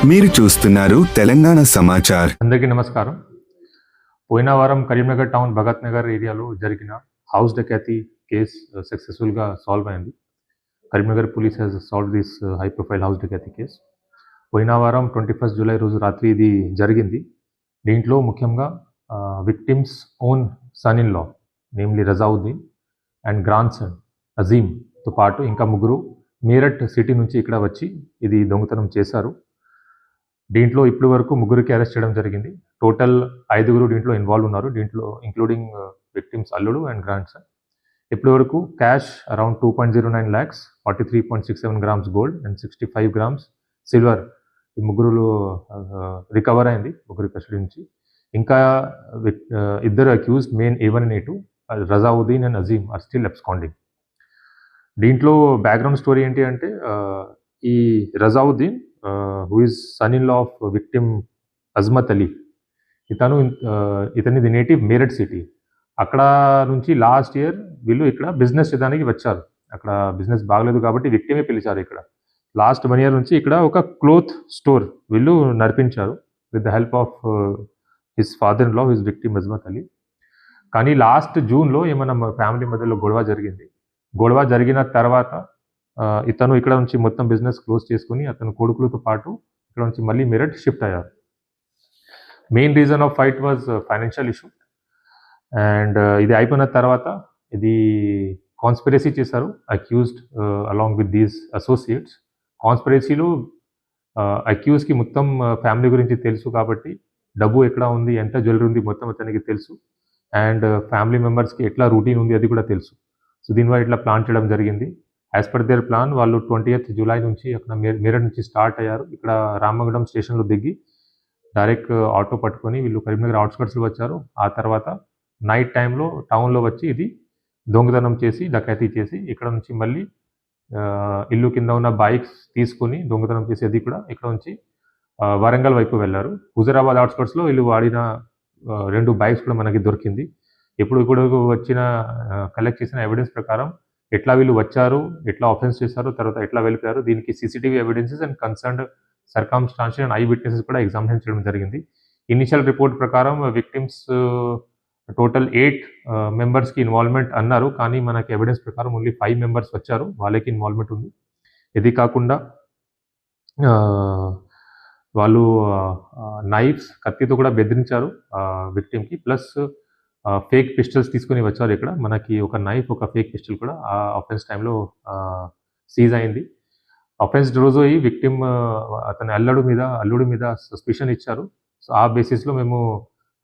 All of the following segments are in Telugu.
మీరు చూస్తున్నారు తెలంగాణ సమాచార్. అందరికీ నమస్కారం. పోయిన వారం కరీంనగర్ టౌన్ భగత్ నగర్ ఏరియాలో జరిగిన హౌస్ డకాతి కేస్ సక్సెస్ఫుల్గా సాల్వ్ అయింది. Karimnagar police has solve this high profile house డకాతి కేస్. పోయిన వారం 21 జూలై రోజు రాత్రి ఇది జరిగింది. దీంట్లో ముఖ్యంగా victims own son in law namely Razauddin and grand son అజీమ్తో పాటు ఇంకా ముగ్గురు మీరట్ సిటీ నుంచి ఇక్కడ వచ్చి ఇది దొంగతనం చేశారు. దీంట్లో ఇప్పటి వరకు ముగ్గురికి అరెస్ట్ చేయడం జరిగింది. టోటల్ 5 దీంట్లో ఇన్వాల్వ్ ఉన్నారు. దీంట్లో ఇంక్లూడింగ్ విక్టిమ్స్ అల్లుడు అండ్ గ్రాండ్ సన్. ఇప్పటి వరకు cash around 2.09 lakhs, 43.67 grams gold and 65 grams silver ఈ ముగ్గురు రికవర్ అయింది ముగ్గురు కస్టడీ నుంచి. ఇంకా ఇద్దరు accused main A1 and A2 Razauddin and Azeem are still absconding. దీంట్లో బ్యాక్గ్రౌండ్ స్టోరీ ఏంటి అంటే ఈ Razauddin who is son-in-law of victim Azmat Ali, ఇతనిది నేటివ్ మీరట్ సిటీ. అక్కడ నుంచి లాస్ట్ ఇయర్ వీళ్ళు ఇక్కడ బిజినెస్ చేయడానికి వచ్చారు. అక్కడ బిజినెస్ బాగలేదు కాబట్టి విక్టిమే పిలిచారు. ఇక్కడ లాస్ట్ 1 year నుంచి ఇక్కడ ఒక క్లోత్ స్టోర్ వీళ్ళు నడిపించారు with the help of his father in law his victim Azmat Ali. కానీ లాస్ట్ జూన్లో ఏమైనా ఫ్యామిలీ మధ్యలో గొడవ జరిగింది. గొడవ జరిగిన తర్వాత ఇతను ఇక్కడ నుంచి మొత్తం బిజినెస్ క్లోజ్ చేసుకుని అతను కొడుకులతో పాటు ఇక్కడ నుంచి మళ్ళీ మీరట్ షిఫ్ట్ అయ్యారు. Main reason of fight was financial issue. And ఇది అయిపోయిన తర్వాత ఇది కాన్స్పిరసీ చేశారు accused along with these associates. కాన్స్పిరసీలో అక్యూజ్కి మొత్తం ఫ్యామిలీ గురించి తెలుసు కాబట్టి డబ్బు ఎక్కడ ఉంది, ఎంత జ్యువెలరీ ఉంది మొత్తం అతనికి తెలుసు. అండ్ ఫ్యామిలీ మెంబర్స్కి ఎట్లా రూటీన్ ఉంది అది కూడా తెలుసు. సో దీనివల్ల ఇట్లా ప్లాన్ చేయడం జరిగింది. యాజ్ పర్ దేర్ ప్లాన్ వాళ్ళు 20th జూలై నుంచి అక్కడ మీరట్ నుంచి స్టార్ట్ అయ్యారు. ఇక్కడ రామగుండం స్టేషన్లో దిగి డైరెక్ట్ ఆటో పట్టుకొని వీళ్ళు కరీంనగర్ అవుట్స్కట్స్లో వచ్చారు. ఆ తర్వాత నైట్ టైంలో టౌన్లో వచ్చి ఇది దొంగతనం చేసి డకాతీ చేసి ఇక్కడ నుంచి మళ్ళీ ఇల్లు కింద ఉన్న బైక్స్ తీసుకొని దొంగతనం చేసేది కూడా ఇక్కడ నుంచి వరంగల్ వైపు వెళ్ళారు. హుజరాబాద్ అవుట్స్కట్స్లో వీళ్ళు వాడిన 2 బైక్స్ కూడా మనకి దొరికింది. ఇప్పుడు వచ్చిన కలెక్ట్ చేసిన ఎవిడెన్స్ ప్రకారం ఎట్లా వీళ్ళు వచ్చారు, ఎట్లా ఆఫెన్స్ చేశారు, తర్వాత ఎట్లా వెళ్ళిపోయారు, దీనికి CCTV evidences and concerned circumstantial and I witnesses కూడా ఎగ్జామినేషన్ చేయడం జరిగింది. ఇనిషియల్ రిపోర్ట్ ప్రకారం విక్టిమ్స్ టోటల్ 8 మెంబర్స్కి ఇన్వాల్వ్మెంట్ అన్నారు. కానీ మనకి ఎవిడెన్స్ ప్రకారం ఓన్లీ 5 మెంబర్స్ వచ్చారు, వాళ్ళకి ఇన్వాల్వ్మెంట్ ఉంది. ఇది కాకుండా వాళ్ళు నైఫ్స్ కత్తితో కూడా బెదిరించారు విక్టిమ్కి. ప్లస్ ఫేక్ పిస్టల్స్ తీసుకుని వచ్చారు. ఇక్కడ మనకి ఒక నైఫ్ ఒక ఫేక్ పిస్టల్ కూడా ఆ అఫెన్స్ టైంలో సీజ్ అయింది. అఫెన్స్ రోజు ఈ విక్టిమ్ అతని అల్లుడి మీద సస్పిషన్ ఇచ్చారు. సో ఆ బేసిస్లో మేము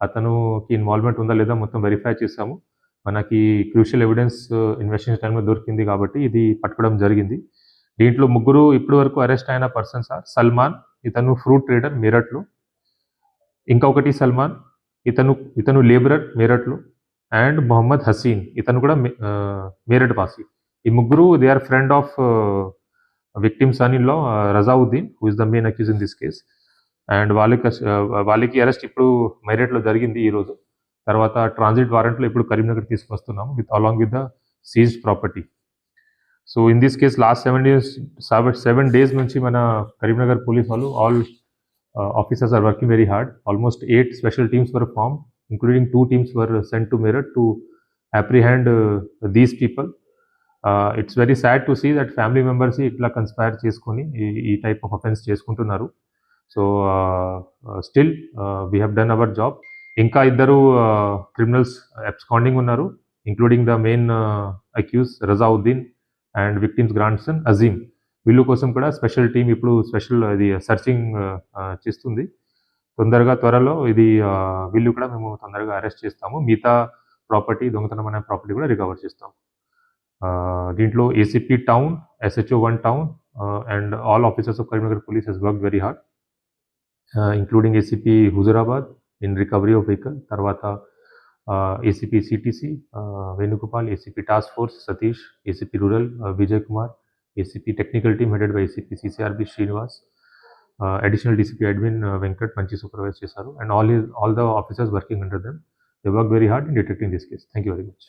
అతనుకి ఇన్వాల్వ్మెంట్ ఉందా లేదా మొత్తం వెరిఫై చేసాము. మనకి క్రూషియల్ ఎవిడెన్స్ ఇన్వెస్టిగేషన్ టైంలో దొరికింది కాబట్టి ఇది పట్టుకోవడం జరిగింది. దీంట్లో ముగ్గురు ఇప్పటి వరకు అరెస్ట్ అయిన పర్సన్స్ ఆర్ సల్మాన్, ఇతను ఫ్రూట్ ట్రేడర్ మీరట్లో. ఇంకొకటి సల్మాన్, ఇతను లేబరర్ మీరట్లో. అండ్ మొహమ్మద్ హసీన్, ఇతను కూడా మీరట్ వాసి. ఈ ముగ్గురు they are friend of victim son in law Razauddin who is the main accused in this case. And వాళ్ళకి అరెస్ట్ ఇప్పుడు మీరట్లో జరిగింది ఈరోజు. తర్వాత ట్రాన్సిట్ వారెంట్లో ఇప్పుడు కరీంనగర్ తీసుకొస్తున్నాము along with the seized property. So in this case last 7 days నుంచి మన కరీంనగర్ పోలీస్ వాళ్ళు all officers are working very hard. Almost 8 special teams were formed, including 2 teams were sent to Meerut to apprehend these people. It's very sad to see that family members itla conspire cheskoni ee type of offense cheskuntunnaru. So still we have done our job. Inka iddaru criminals absconding unnaru, including the main accused Razauddin and victim's grandson Azim. వీళ్ళు కోసం కూడా స్పెషల్ టీం ఇప్పుడు ఇది సర్చింగ్ చేస్తుంది. త్వరలో ఇది వీళ్ళు కూడా మేము తొందరగా అరెస్ట్ చేస్తాము. మిగతా ప్రాపర్టీ దొంగతనం అనే ప్రాపర్టీ కూడా రికవర్ చేస్తాం. దీంట్లో ACP town, SHO 1 town and all officers of Karimnagar police has work very hard, including ACP Huzurabad in recovery of vehicle. తర్వాత ACP CTC Venugopal, ACP task force Satish, ACP rural Vijay Kumar, ACP technical team headed by ACP CCRB Srinivas, additional DCP admin Venkat manchi supervise chesaru, and all the officers working under them, they work very hard in detecting this case. Thank you very much.